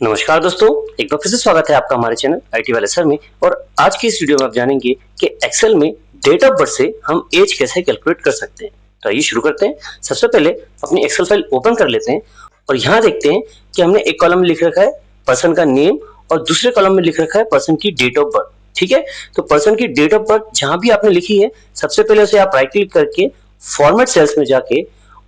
नमस्कार दोस्तों, एक बार फिर से स्वागत है आपका हमारे चैनल आईटी वाले सर में। और आज की इस वीडियो में आप जानेंगे कि एक्सेल में डेट ऑफ बर्थ से हम एज कैसे कैलकुलेट कर सकते हैं। तो आइए शुरू करते हैं। सबसे पहले अपनी एक्सेल फाइल ओपन कर लेते हैं और यहाँ देखते हैं कि हमने एक कॉलम में लिख रखा है पर्सन का नेम और दूसरे कॉलम में लिख रखा है पर्सन की डेट ऑफ बर्थ। ठीक है, तो पर्सन की डेट ऑफ बर्थ जहां भी आपने लिखी है, सबसे पहले उसे आप राइट क्लिक करके फॉर्मेट सेल्स में जाके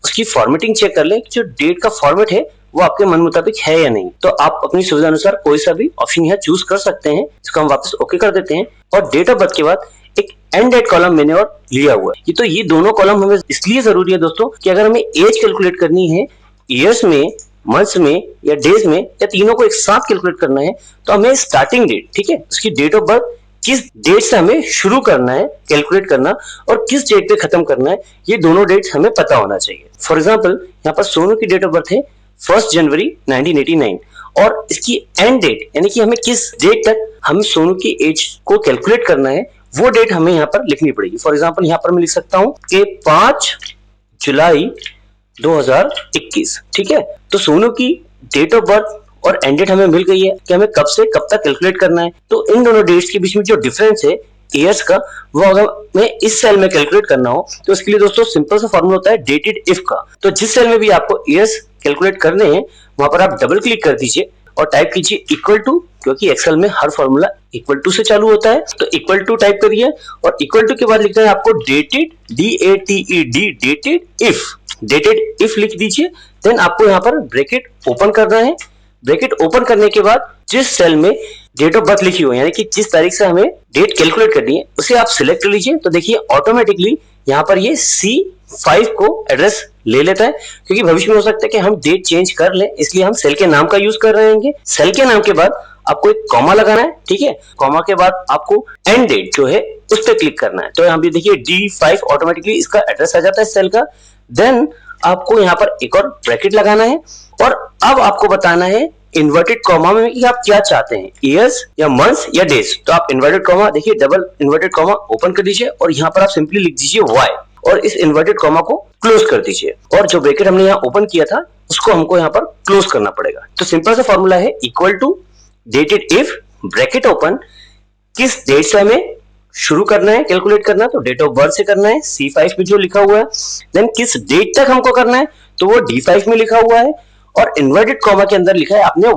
उसकी फॉर्मेटिंग चेक कर लें कि जो डेट का फॉर्मेट है वो आपके मन मुताबिक है या नहीं। तो आप अपनी सुविधा अनुसार कोई सा भी ऑप्शन यहाँ चूज कर सकते हैं। इसको हम वापस ओके कर देते हैं और डेट ऑफ बर्थ के बाद एक एंड डेट कॉलम मैंने और लिया हुआ है। तो ये दोनों कॉलम हमें इसलिए जरूरी है दोस्तों कि अगर हमें एज कैलकुलेट करनी है ईयर्स में, मंथ्स में या डेज में या तीनों को एक साथ कैलकुलेट करना है, तो हमें स्टार्टिंग डेट, ठीक है, उसकी डेट ऑफ बर्थ किस डेट से हमें शुरू करना है कैलकुलेट करना और किस डेट पे खत्म करना है, ये दोनों डेट्स हमें पता होना चाहिए। फॉर एग्जांपल यहाँ पर सोनू की डेट ऑफ बर्थ है 1 जनवरी 1989 और इसकी एंड डेट यानी कि हमें किस डेट तक हम सोनू की एज को कैलकुलेट करना है वो डेट हमें यहाँ पर लिखनी पड़ेगी। फॉर एग्जांपल यहाँ पर मैं लिख सकता हूँ कि 5 जुलाई 2021। ठीक है, तो सोनू की डेट ऑफ बर्थ और एंड डेट हमें मिल गई है कि हमें कब से कब तक कैलकुलेट करना है। तो इन दोनों डेट्स के बीच में जो डिफरेंस है ईयर्स का, वो अगर मैं इस सेल में कैलकुलेट करना हो तो इसके लिए दोस्तों सिंपल सा फॉर्मूला होता है डेटेड इफ का। तो जिस सेल में भी आपको ईयर्स कैलकुलेट करने हैं वहां पर आप डबल क्लिक कर दीजिए और टाइप कीजिए इक्वल टू, क्योंकि एक्सेल में हर फॉर्मूला इक्वल टू से चालू होता है। तो इक्वल टू टाइप करिए और इक्वल टू के बाद लिखना है आपको dated, DATED, dated if. Dated if लिख दीजिए। देन आपको यहाँ पर ब्रैकेट ओपन करना है। ब्रैकेट ओपन करने के बाद जिस सेल में डेट ऑफ बर्थ लिखी हो यानी कि जिस तारीख से हमें डेट कैलकुलेट करनी है उसे आप सिलेक्ट कर लीजिए। तो देखिए ऑटोमेटिकली यहाँ पर ये C5 को एड्रेस ले लेता है, क्योंकि भविष्य में हो सकता है कि हम डेट चेंज कर लें, इसलिए हम सेल के नाम का यूज कर रहे हैं। सेल के नाम के बाद आपको एक कॉमा लगाना है। ठीक है, कॉमा के बाद आपको एंड डेट जो है उस पर क्लिक करना है। तो यहाँ पे देखिए D5 ऑटोमेटिकली इसका एड्रेस आ जाता है सेल का। देन आपको यहाँ पर एक और ब्रैकेट लगाना है और अब आपको बताना है इन्वर्टेड कॉमा में कि आप क्या चाहते हैं, ईयर्स या मंथ्स या डेज। तो आप इन्वर्टेड कॉमा, देखिए डबल इन्वर्टेड कॉमा ओपन कर दीजिए और यहाँ पर आप सिंपली लिख दीजिए Y और इस इन्वर्टेड कॉमा को क्लोज कर दीजिए और जो ब्रैकेट हमने यहाँ ओपन किया था उसको हमको यहाँ पर क्लोज करना पड़ेगा। तो सिंपल सा फॉर्मूला है equal to DATEDIF bracket open, किस डेट से हमें शुरू करना है कैलकुलेट करना, तो डेट ऑफ बर्थ से करना है C5 में जो लिखा हुआ है। देन किस डेट तक हमको करना है तो वो D5 में लिखा हुआ है और इन्वर्टेड कॉमा के अंदर लिखा है आपने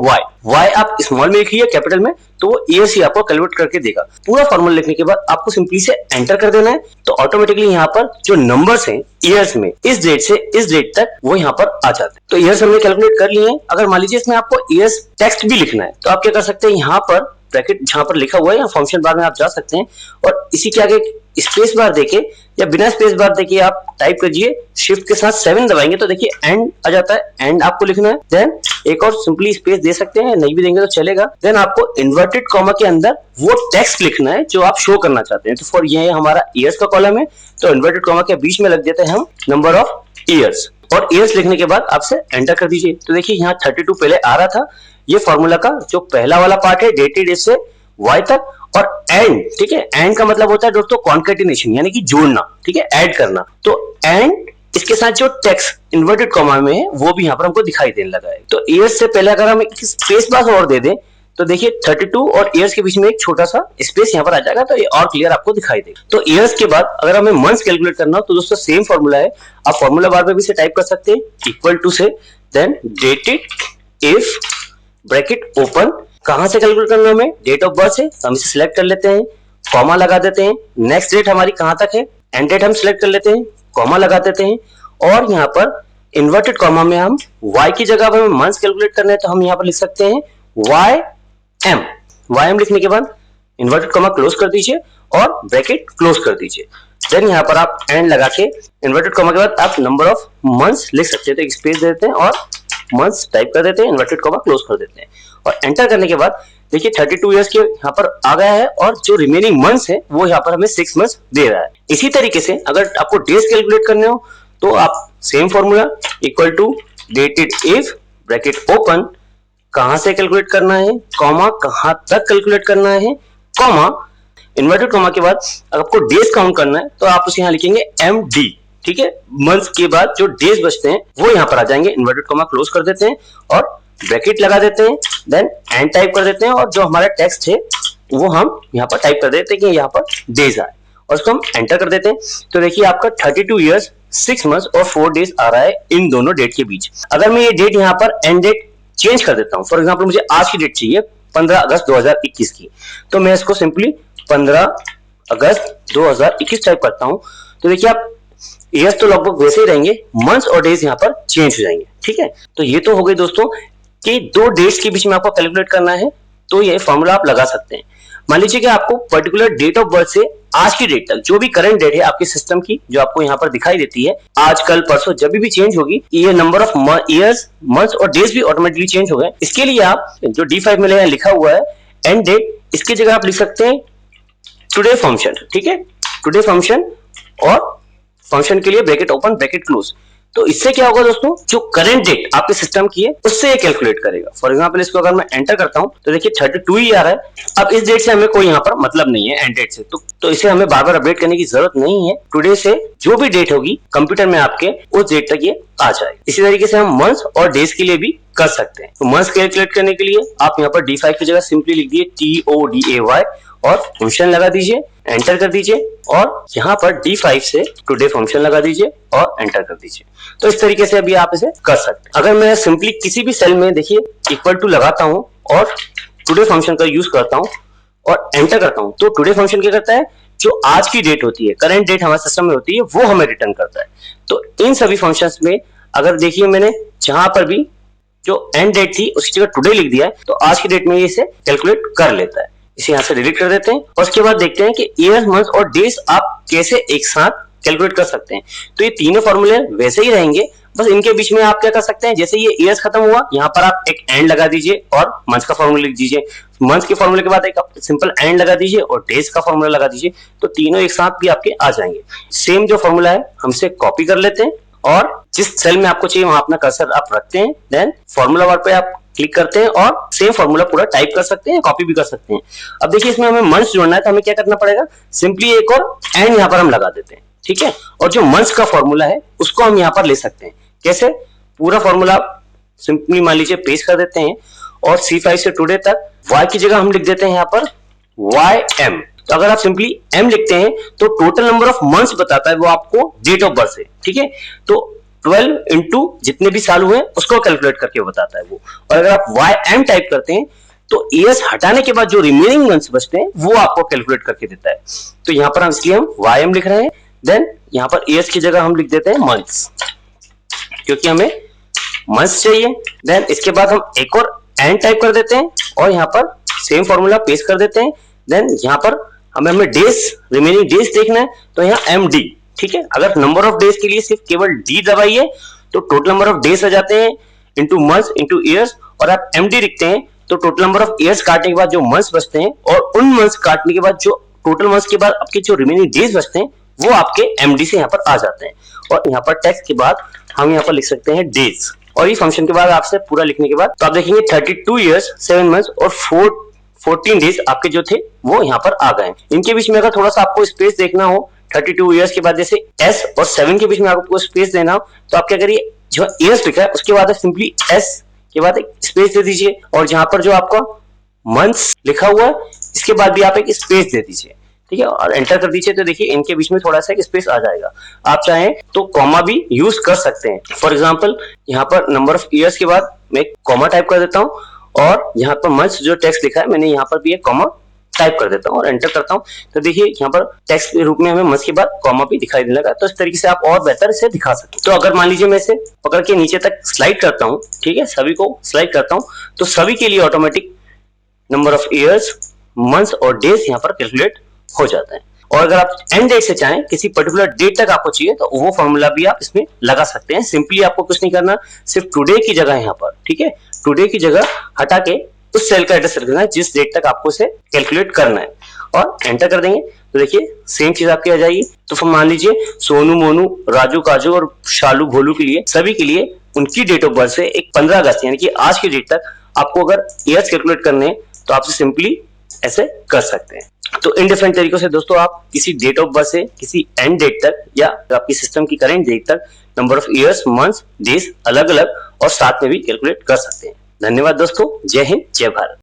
Y आप स्मॉल में लिखिए कैपिटल में, तो वो ईयर्स ही आपको कैलकुलेट करके देगा। पूरा फॉर्मूला लिखने के बाद आपको सिंपली से एंटर कर देना है। तो ऑटोमेटिकली यहाँ पर जो नंबर्स हैं ईयर्स में इस डेट से इस डेट तक वो यहाँ पर आ जाते हैं। तो ईयर्स हमने कैलकुलेट कर लिए हैं। अगर मान लीजिए इसमें आपको ईयर्स टेक्स्ट भी लिखना है तो आप क्या कर सकते हैं, यहाँ पर ब्रैकेट जहां पर लिखा हुआ है या फंक्शन बार में आप जा सकते हैं और इसी के आगे स्पेस बार देके या बिना स्पेस बार देके आप टाइप करिए, शिफ्ट के साथ 7 दबाएंगे तो देखिए एंड आ जाता है। एंड आपको लिखना है। देन एक और सिंपली स्पेस दे सकते हैं, नहीं भी देंगे तो चलेगा। देन आपको इन्वर्टेड कॉमा के अंदर वो टेक्स्ट लिखना है जो आप शो करना चाहते हैं। तो फॉर ये हमारा ईयर्स का कॉलम है, तो इन्वर्टेड कॉमा के बीच में लग देते हैं हम नंबर ऑफ ईयर्स और ईयर्स लिखने के बाद आपसे एंटर कर दीजिए। तो देखिए यहाँ 32 पहले आ रहा था। ये फॉर्मूला का जो पहला वाला पार्ट है डेटेड इफ से Y तक और एंड, ठीक है, एंड का मतलब होता है दोस्तों कॉन्केटिनेशन यानी कि जोड़ना, ठीक है, ऐड करना। तो एंड इसके साथ जो टेक्स्ट इन्वर्टेड कॉमा में है वो भी यहाँ पर हमको दिखाई देने लगा है। तो ईयर्स से पहले अगर हम एक स्पेस बार और दे दें तो देखिए 32 और ईयर्स के बीच में एक छोटा सा स्पेस यहाँ पर आ जाएगा, तो ये और क्लियर आपको दिखाई देगा। तो ईयर्स के बाद अगर हमें मंथ्स कैलकुलेट करना हो तो दोस्तों सेम फॉर्मूला है, आप फॉर्मूला बार पे भी से टाइप कर सकते हैं इक्वल टू से, then DATEDIF bracket open, कहां से कैलकुलेट करना है हमें, डेट ऑफ बर्थ से, हम इसे सिलेक्ट कर लेते हैं, कॉमा लगा देते हैं। नेक्स्ट डेट हमारी कहां तक है, एंड डेट हम सिलेक्ट कर लेते हैं, कॉमा लगा देते हैं और यहाँ पर इन्वर्टेड कॉमा में हम Y की जगह पर हमें मंथ्स कैलकुलेट करना है तो हम यहाँ पर लिख सकते हैं YM लिखने के बाद इन्वर्टेड कॉमा क्लोज कर दीजिए और ब्रैकेट क्लोज कर दीजिए। देन यहाँ पर आप एंड लगा के इन्वर्टेड कॉमा के बाद आप नंबर ऑफ मंथ्स लिख सकते हैं। तो एक स्पेस दे देते हैं और मंथ्स टाइप कर देते हैं, इन्वर्टेड कॉमा क्लोज कर देते हैं और एंटर करने के बाद देखिए 32 इयर्स के यहाँ पर आ गया है और जो रिमेनिंग मंथ्स है वो यहाँ पर हमें 6 मंथ्स दे रहा है। इसी तरीके से अगर आपको डेज कैलकुलेट करने हो तो आप same formula equal to DATEDIF bracket open, कहां से कैलकुलेट करना है, कॉमा कहां तक कैलकुलेट करना है, कॉमा इन्वर्टेड कॉमा के बाद अगर आपको डेज काउंट करना है तो आप उसे यहाँ लिखेंगे MD, ठीक है, मंथ्स के बाद जो डेज बचते हैं वो यहाँ पर आ जाएंगे, इन्वर्टेड कॉमा क्लोज कर देते हैं और ब्रैकेट लगा देते हैं, देन एंड टाइप कर देते हैं और जो हमारा टेक्स्ट है वो हम यहाँ पर टाइप कर देते हैं कि यहाँ पर डेज आए और उसको हम एंटर कर देते हैं। तो देखिए आपका 32 ईयर्स 6 मंथ्स और 4 डेज आ रहा है इन दोनों डेट के बीच। अगर मैं ये डेट यहाँ पर एंड डेट चेंज कर देता हूँ, फॉर एग्जाम्पल मुझे आज की डेट चाहिए 15 अगस्त 2021 की, तो मैं इसको सिंपली 15 अगस्त 2021 टाइप करता हूँ। तो देखिए आप ईयर्स तो लगभग वैसे ही रहेंगे, मंथ्स और डेज यहाँ पर चेंज हो जाएंगे। ठीक है, तो ये तो हो गई दोस्तों कि दो डेट्स के बीच में आपको कैलकुलेट करना है, तो ये फॉर्मूला आप लगा सकते हैं। मान लीजिए कि आपको पर्टिकुलर डेट ऑफ बर्थ से आज की डेट तक जो भी करंट डेट है आपके सिस्टम की, जो आपको यहाँ पर दिखाई देती है, आज कल परसों जब भी चेंज होगी, ये नंबर ऑफ ईयर्स मंथ्स और डेज भी ऑटोमेटिकली चेंज हो गए। इसके लिए आप जो D5 में यहाँ लिखा हुआ है एंड डेट, इसकी जगह आप लिख सकते हैं टुडे फंक्शन। ठीक है, टुडे फंक्शन और फंक्शन के लिए ब्रैकेट ओपन ब्रैकेट क्लोज। तो इससे क्या होगा दोस्तों, जो करंट डेट आपके सिस्टम की है उससे ये कैलकुलेट करेगा। फॉर एग्जांपल इसको अगर मैं एंटर करता हूं तो देखिए 32 ही आ रहा है। अब इस डेट से हमें कोई यहाँ पर मतलब नहीं है एंड डेट से, तो इसे हमें बार बार अपडेट करने की जरूरत नहीं है। टुडे से जो भी डेट होगी कंप्यूटर में आपके उस डेट तक ये आ जाएगा। इसी तरीके से हम मंथ्स और डेज के लिए भी कर सकते हैं। तो मंथ्स कैलकुलेट करने के लिए आप यहाँ पर D5 की जगह सिंपली लिख दिए TODAY और फंक्शन लगा दीजिए, एंटर कर दीजिए और यहाँ पर D5 से टुडे फंक्शन लगा दीजिए और एंटर कर दीजिए। तो इस तरीके से अभी आप इसे कर सकते हैं। अगर मैं सिंपली किसी भी सेल में देखिए इक्वल टू लगाता हूँ और टुडे फंक्शन का यूज करता हूँ और एंटर करता हूँ, तो टुडे फंक्शन क्या करता है, जो आज की डेट होती है, करंट डेट हमारे सिस्टम में होती है, वो हमें रिटर्न करता है। तो इन सभी फंक्शंस में अगर देखिए मैंने जहां पर भी जो एंड डेट थी उसकी जगह टुडे लिख दिया है, तो आज की डेट में ये इसे कैलकुलेट कर लेता है। इसे यहाँ से डिलीट कर देते हैं और उसके बाद देखते हैं कि ईयर मंथ और डेज आप कैसे एक साथ कैलकुलेट कर सकते हैं। तो ये तीनों फॉर्मूले वैसे ही रहेंगे, बस इनके बीच में आप क्या कर सकते हैं, जैसे ये ईयर्स खत्म हुआ यहाँ पर आप एक एंड लगा दीजिए और मंथ का फॉर्मूला लिख दीजिए, मंथ के फॉर्मूले के बाद एक सिंपल एंड लगा दीजिए और डेज का फॉर्मूला लगा दीजिए, तो तीनों एक साथ भी आपके आ जाएंगे। सेम जो फॉर्मूला है हम इसे कॉपी कर लेते हैं और जिस सेल में आपको चाहिए वहां अपना कर्सर आप रखते हैं, देन फॉर्मूला बार पे आप क्लिक करते हैं और सेम फॉर्मूला पूरा टाइप कर सकते हैं, कॉपी भी कर सकते हैं। अब देखिए इसमें हमें मंथ्स जोड़ना है, तो हमें क्या करना पड़ेगा, सिंपली एक और एंड यहाँ पर हम लगा देते हैं। ठीक है, और जो मंथ्स का फॉर्मूला है उसको हम यहाँ पर ले सकते हैं। कैसे, पूरा फॉर्मूला सिंपली मान लीजिए पेस्ट कर देते हैं और C5 से टुडे तक y की जगह हम लिख देते हैं यहाँ पर YM। तो अगर आप सिंपली m लिखते हैं तो टोटल नंबर ऑफ मंथ्स बताता है वो आपको डेट ऑफ बर्थ से। ठीक है, तो 12 इंटू जितने भी साल हुए उसको कैलकुलेट करके बताता है वो। और अगर आप YM टाइप करते हैं तो ईयर्स हटाने के बाद जो रिमेनिंग मंथ्स बचते हैं वो आपको कैलकुलेट करके देता है। तो यहाँ पर हम इसलिए हम YM लिख रहे हैं, देन यहाँ पर ईयर्स की जगह हम लिख देते हैं मंथ्स, क्योंकि हमें मंथ्स चाहिए। देन इसके बाद हम एक और एंड टाइप कर देते हैं और यहाँ पर सेम फॉर्मूला पेस्ट कर देते हैं। देन यहाँ पर हमें डेज, रिमेनिंग डेज देखना है, तो यहाँ MD। ठीक है, अगर नंबर ऑफ डेज के लिए सिर्फ केवल D दबाइए तो टोटल नंबर ऑफ डेज आ जाते हैं इंटू मंथ्स इंटू ईयर्स, और आप MD लिखते हैं तो टोटल नंबर ऑफ ईयर्स काटने के बाद जो मंथ्स बचते हैं और उन मंथ्स काटने के बाद जो टोटल मंथ्स के बाद आपके जो रिमेनिंग डेज बचते हैं वो आपके MD से यहाँ पर आ जाते हैं। और यहाँ पर टेक्स्ट के बाद हम यहाँ पर लिख सकते हैं डेज, और ये फंक्शन के बाद आपसे पूरा लिखने के बाद तो आप देखेंगे 32 ईयर्स 7 मंथ्स और 14 डेज आपके जो थे वो यहाँ पर आ गए। इनके बीच में अगर थोड़ा सा आपको स्पेस देखना हो, 32 ईयर्स के बाद जैसे S और 7 के बीच में आपको स्पेस देना हो, तो आप क्या करिए, जो ईयर्स लिखा है उसके बाद सिंपली S के बाद एक स्पेस दे दीजिए, और जहां पर जो आपका मंथ्स लिखा हुआ है इसके बाद भी आप एक स्पेस दे दीजिए। ठीक है, और एंटर कर दीजिए, तो देखिए इनके बीच में थोड़ा सा एक स्पेस आ जाएगा। आप चाहें तो कॉमा भी यूज कर सकते हैं। फॉर एग्जांपल यहाँ पर नंबर ऑफ ईयर्स के बाद मैं कॉमा टाइप कर देता हूँ, और यहाँ पर मंथ्स जो टेक्स्ट लिखा है मैंने यहाँ पर भी एक कॉमा टाइप कर देता हूँ और एंटर करता हूँ, तो देखिए यहाँ पर टेक्स्ट के रूप में हमें मंथ्स के बाद कॉमा भी दिखाई देने लगा। तो इस तरीके से आप और बेहतर इसे दिखा सकते हैं। तो अगर मान लीजिए मैं इसे पकड़ के नीचे तक स्लाइड करता हूँ, ठीक है, सभी को स्लाइड करता हूँ, तो सभी के लिए automatic number of years, months और डेज यहाँ पर कैलकुलेट हो जाता है। और अगर आप एंड डेट से चाहें, किसी पर्टिकुलर डेट तक आपको चाहिए, तो वो फॉर्मूला भी आप इसमें लगा सकते हैं। सिंपली आपको कुछ नहीं करना, सिर्फ टुडे की जगह यहाँ पर, ठीक है, टुडे की जगह हटा के उस सेल का एड्रेस रखना है जिस डेट तक आपको इसे कैलकुलेट करना है, और एंटर कर देंगे तो देखिए सेम चीज आपकी आ जाएगी। तो फिर मान लीजिए सोनू, मोनू, राजू, काजू और शालू, भोलू के लिए, सभी के लिए उनकी डेट ऑफ बर्थ से एक 15 अगस्त यानी कि आज की डेट तक आपको अगर ईयर्स कैलकुलेट करने हैं तो आप सिंपली ऐसे कर सकते हैं। तो इन डिफरेंट तरीकों से दोस्तों आप किसी डेट ऑफ बर्थ से किसी एंड डेट तक या आपकी सिस्टम की करेंट डेट तक number of years, months, days अलग अलग और साथ में भी कैलकुलेट कर सकते हैं। धन्यवाद दोस्तों। जय हिंद, जय भारत।